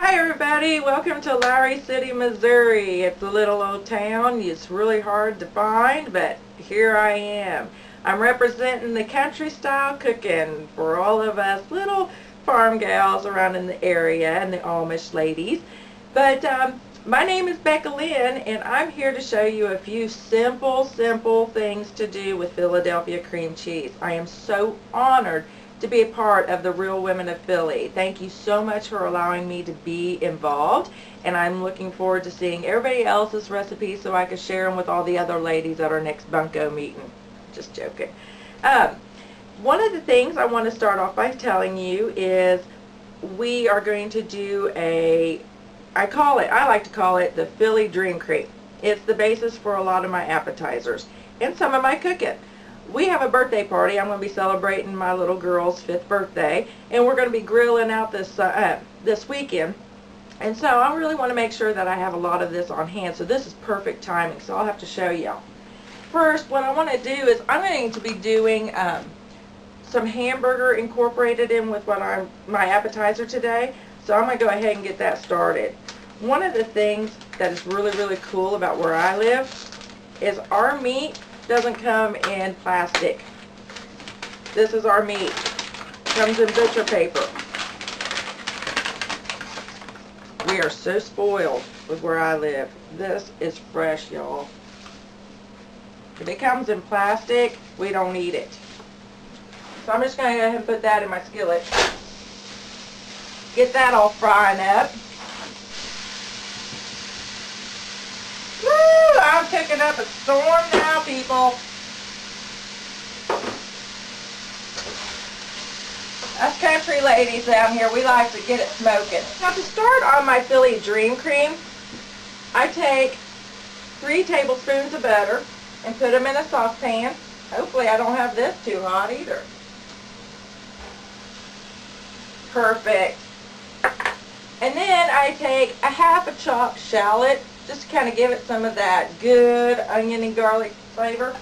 Hi everybody, welcome to Lowry City, Missouri. It's a little old town. It's really hard to find, but here I am. I'm representing the country style cooking for all of us little farm gals around in the area and the Amish ladies. But my name is Becca Lynn, and I'm here to show you a few simple things to do with Philadelphia cream cheese. I am so honored to be a part of the Real Women of Philly. Thank you so much for allowing me to be involved, and I'm looking forward to seeing everybody else's recipes so I can share them with all the other ladies at our next bunko meeting. Just joking. One of the things I want to start off by telling you is we are going to do I like to call it the Philly Dream Cream. It's the basis for a lot of my appetizers and some of my cooking. We have a birthday party. I'm going to be celebrating my little girl's 5th birthday, and we're going to be grilling out this weekend. And so I really want to make sure that I have a lot of this on hand. So this is perfect timing. So I'll have to show y'all. First, what I want to do is I'm going to be doing some hamburger incorporated in with my appetizer today. So I'm going to go ahead and get that started. One of the things that is really cool about where I live is our meat doesn't come in plastic. This is our meat. Comes in butcher paper. We are so spoiled with where I live. This is fresh, y'all. If it comes in plastic, we don't eat it. So I'm just going to go ahead and put that in my skillet. Get that all frying up. Woo! I'm picking up a storm now, people. Us country ladies down here, we like to get it smoking. Now to start on my Philly Dream Cream, I take 3 tablespoons of butter and put them in a saucepan. Hopefully I don't have this too hot either. Perfect. And then I take a half a chopped shallot, just to kind of give it some of that good onion and garlic flavor.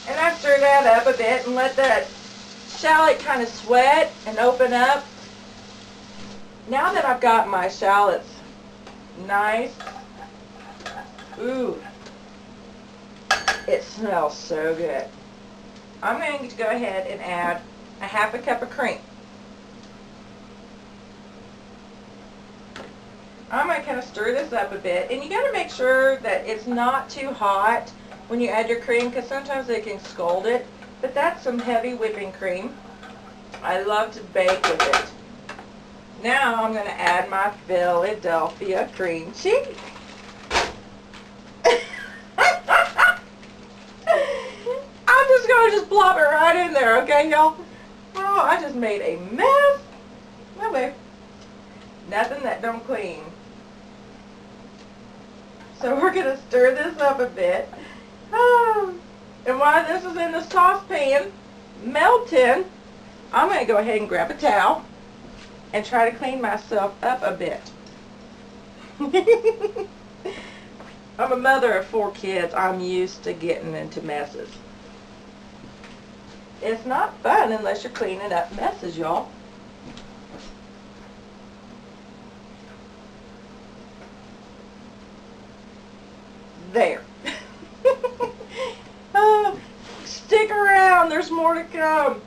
And I stir that up a bit and let that shallot kind of sweat and open up. Now that I've got my shallots nice, ooh, it smells so good. I'm going to go ahead and add a half a cup of cream. I'm going to kind of stir this up a bit, and you got to make sure that it's not too hot when you add your cream, because sometimes they can scald it, but that's some heavy whipping cream. I love to bake with it. Now I'm going to add my Philadelphia cream cheese. I'm just going to just plop it right in there, okay, y'all? Oh, I just made a mess. No, babe. Nothing that don't clean. So we're going to stir this up a bit. And while this is in the saucepan melting, I'm going to go ahead and grab a towel and try to clean myself up a bit. I'm a mother of 4 kids. I'm used to getting into messes. It's not fun unless you're cleaning up messes, y'all. There. Oh, stick around, there's more to come.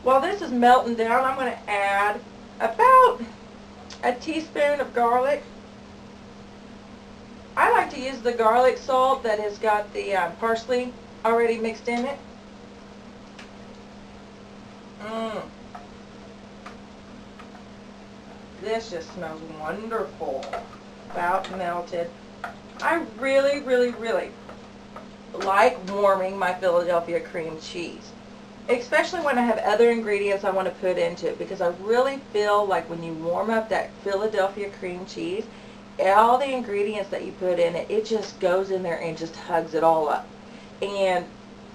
While this is melting down, I'm going to add about a teaspoon of garlic. I like to use the garlic salt that has got the parsley already mixed in it. This just smells wonderful. About melted. I really like warming my Philadelphia cream cheese, especially when I have other ingredients I want to put into it, because I really feel like when you warm up that Philadelphia cream cheese, all the ingredients that you put in it, it just goes in there and just hugs it all up, and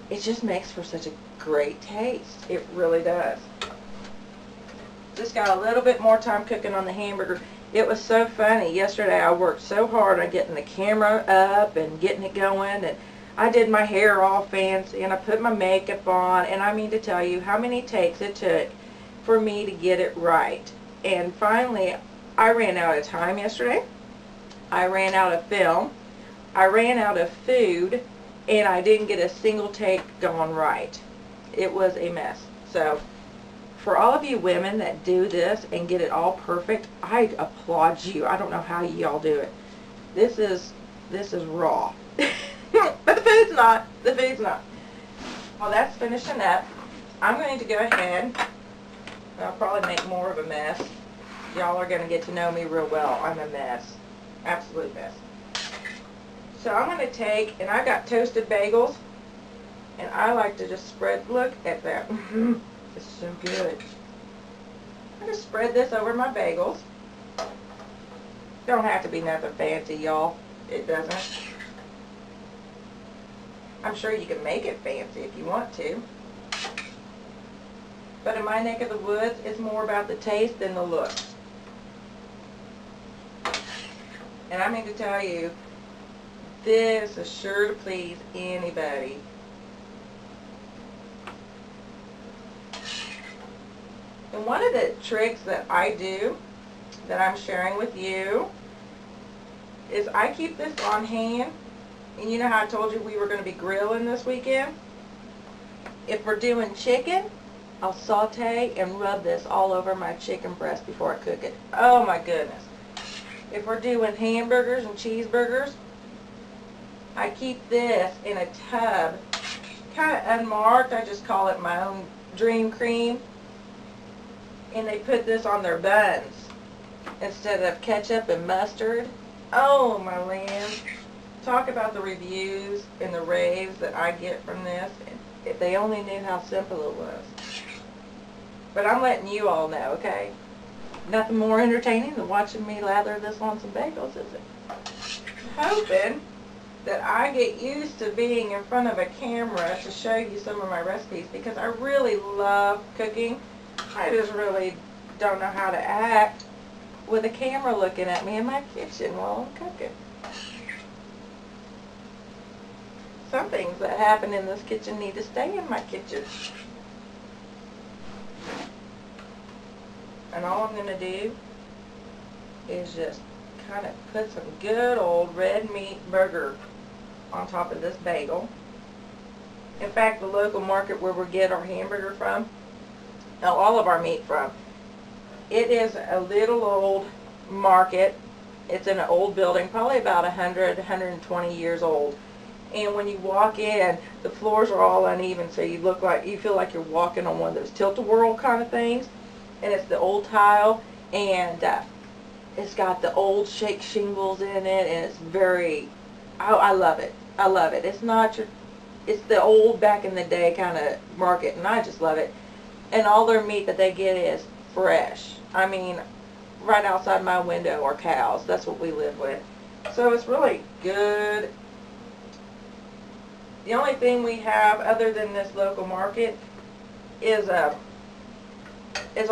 it just makes for such a great taste. It really does. Just got a little bit more time cooking on the hamburger. It was so funny. Yesterday I worked so hard on getting the camera up and getting it going, and I did my hair all fancy and I put my makeup on, and I mean to tell you how many takes it took for me to get it right. And finally, I ran out of time yesterday. I ran out of film. I ran out of food, and I didn't get a single take gone right. It was a mess. So for all of you women that do this and get it all perfect, I applaud you. I don't know how y'all do it. This is raw. But the food's not. The food's not. Well, that's finishing up. I'm going to go ahead. I'll probably make more of a mess. Y'all are going to get to know me real well. I'm a mess. Absolute mess. So I'm going to take, and I got toasted bagels, and I like to just spread, look at that. It's so good. I'm going to spread this over my bagels. Don't have to be nothing fancy, y'all. It doesn't. I'm sure you can make it fancy if you want to. But in my neck of the woods, it's more about the taste than the looks. And I mean to tell you, this is sure to please anybody. And one of the tricks that I do, that I'm sharing with you, is I keep this on hand. And you know how I told you we were going to be grilling this weekend? If we're doing chicken, I'll saute and rub this all over my chicken breast before I cook it. Oh my goodness. If we're doing hamburgers and cheeseburgers, I keep this in a tub, kind of unmarked. I just call it my own dream cream. And they put this on their buns instead of ketchup and mustard. Oh my land. Talk about the reviews and the raves that I get from this. If they only knew how simple it was. But I'm letting you all know, okay? Nothing more entertaining than watching me lather this on some bagels, is it? Hoping that I get used to being in front of a camera to show you some of my recipes, because I really love cooking. I just really don't know how to act with a camera looking at me in my kitchen while I'm cooking. Some things that happen in this kitchen need to stay in my kitchen. And all I'm going to do is just kind of put some good old red meat burger on top of this bagel. In fact, the local market where we get our hamburger from, all of our meat from, it is a little old market. It's in an old building, probably about 100, 120 years old. And when you walk in, the floors are all uneven, so you feel like you're walking on one of those tilt-a-whirl kind of things. And it's the old tile, and it's got the old shake shingles in it, and it's very, I love it. I love it. It's not your, it's the old back in the day kind of market, and I just love it. And all their meat that they get is fresh. I mean, right outside my window are cows. That's what we live with. So it's really good. The only thing we have other than this local market is our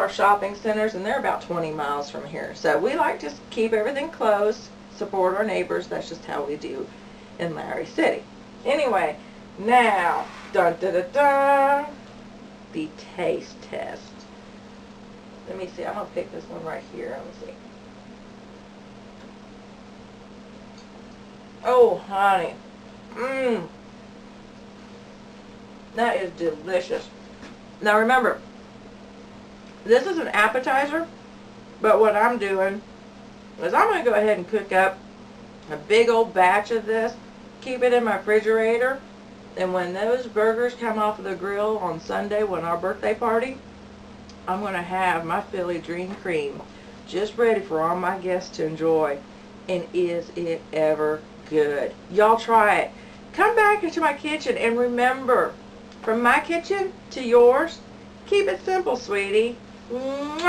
shopping centers, and they're about 20 miles from here. So we like to keep everything close, support our neighbors. That's just how we do in Larry City. Anyway, now, dun dun dun dun, the taste test. Let me see. I'm gonna pick this one right here. Let me see. Oh, honey, that is delicious. Now remember, this is an appetizer, but what I'm doing is I'm going to go ahead and cook up a big old batch of this, keep it in my refrigerator, and when those burgers come off of the grill on Sunday, when our birthday party, I'm going to have my Philly Dream Cream just ready for all my guests to enjoy. And is it ever good? Y'all try it. Come back into my kitchen, and remember, from my kitchen to yours, keep it simple, sweetie. Mwah!